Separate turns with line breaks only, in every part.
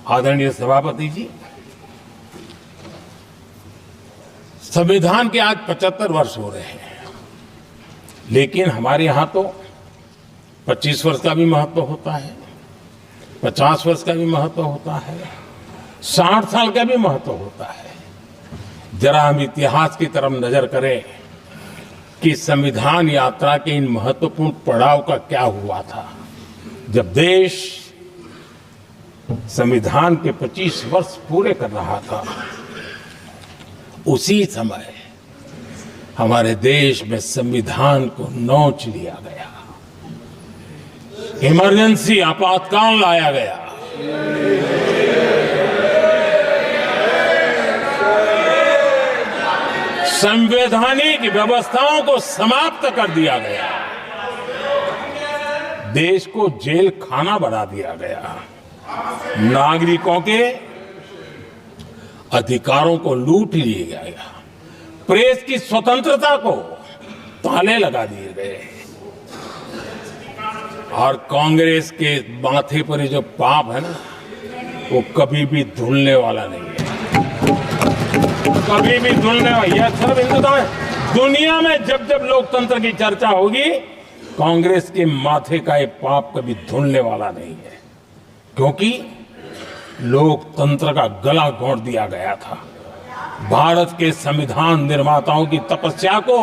आदरणीय सभापति जी, संविधान के आज 75 वर्ष हो रहे हैं, लेकिन हमारे यहाँ तो 25 वर्ष का भी महत्व होता है, 50 वर्ष का भी महत्व होता है, 60 साल का भी महत्व होता है। जरा हम इतिहास की तरफ नजर करें कि संविधान यात्रा के इन महत्वपूर्ण पड़ाव का क्या हुआ था। जब देश संविधान के 25 वर्ष पूरे कर रहा था, उसी समय हमारे देश में संविधान को नोच लिया गया, इमरजेंसी आपातकाल लाया गया। संवैधानिक व्यवस्थाओं को समाप्त कर दिया गया, देश को जेल खाना बना दिया गया, नागरिकों के अधिकारों को लूट लिया गया, प्रेस की स्वतंत्रता को ताले लगा दिए गए, और कांग्रेस के माथे पर ये जो पाप है ना, वो कभी भी धुलने वाला नहीं है, कभी भी धुलने वाला। यह सब हिंदुस्तान दुनिया में जब जब लोकतंत्र की चर्चा होगी, कांग्रेस के माथे का ये पाप कभी धुलने वाला नहीं है, क्योंकि लोकतंत्र का गला घोंट दिया गया था। भारत के संविधान निर्माताओं की तपस्या को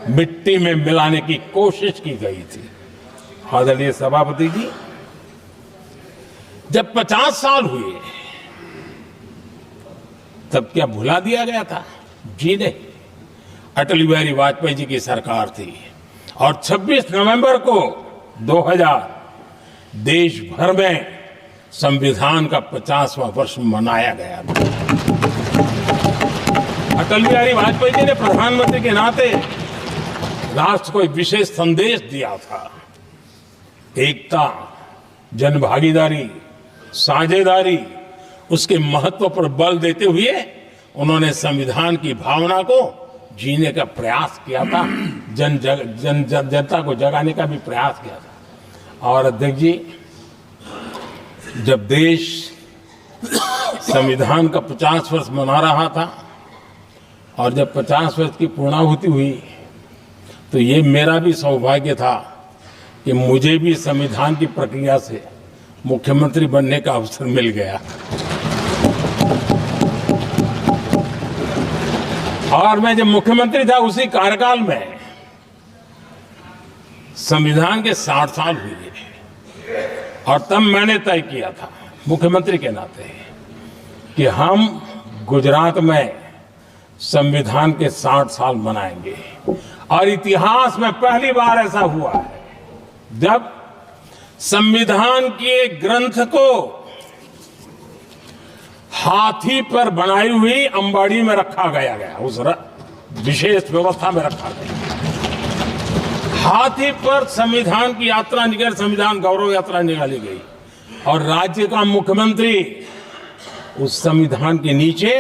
मिट्टी में मिलाने की कोशिश की गई थी। आदरणीय सभापति जी, जब 50 साल हुए तब क्या भुला दिया गया था? जी नहीं, अटल बिहारी वाजपेयी जी की सरकार थी और 26 नवंबर को 2000 देश भर में संविधान का 50वां वर्ष मनाया गया था। अटल बिहारी वाजपेयी जी ने प्रधानमंत्री के नाते राष्ट्र को एक विशेष संदेश दिया था। एकता, जनभागीदारी, साझेदारी, उसके महत्व पर बल देते हुए उन्होंने संविधान की भावना को जीने का प्रयास किया था, जनता को जगाने का भी प्रयास किया था। और अध्यक्ष जी, जब देश संविधान का 50 वर्ष मना रहा था और जब 50 वर्ष की पूर्णाहुति हुई, तो ये मेरा भी सौभाग्य था कि मुझे भी संविधान की प्रक्रिया से मुख्यमंत्री बनने का अवसर मिल गया। और मैं जब मुख्यमंत्री था, उसी कार्यकाल में संविधान के 60 साल हुए और तब मैंने तय किया था मुख्यमंत्री के नाते कि हम गुजरात में संविधान के 60 साल मनाएंगे। और इतिहास में पहली बार ऐसा हुआ है जब संविधान के ग्रंथ को हाथी पर बनाई हुई अंबाड़ी में रखा गया, उस विशेष व्यवस्था में रखा गया। हाथी पर संविधान की यात्रा निकल, संविधान गौरव यात्रा निकाली गई और राज्य का मुख्यमंत्री उस संविधान के नीचे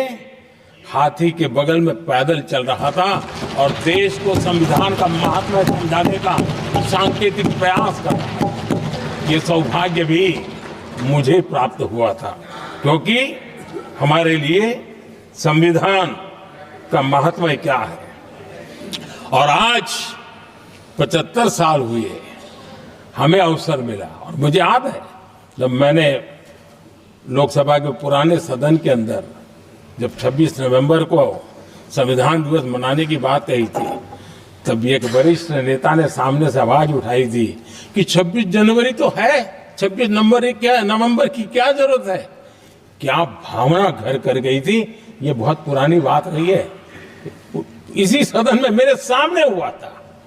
हाथी के बगल में पैदल चल रहा था और देश को संविधान का महात्मा समझाने का सांकेतिक प्रयास कर रहा था। ये सौभाग्य भी मुझे प्राप्त हुआ था, क्योंकि हमारे लिए संविधान का महत्व क्या है। और आज 75 साल हुए, हमें अवसर मिला। और मुझे याद है जब मैंने लोकसभा के पुराने सदन के अंदर जब 26 नवंबर को संविधान दिवस मनाने की बात कही थी, तब एक वरिष्ठ नेता ने सामने से आवाज उठाई थी कि 26 जनवरी तो है, 26 नवंबर की क्या जरूरत है। क्या भावना घर कर गई थी, ये बहुत पुरानी बात नहीं है। इसी सदन में मेरे सामने हुआ था।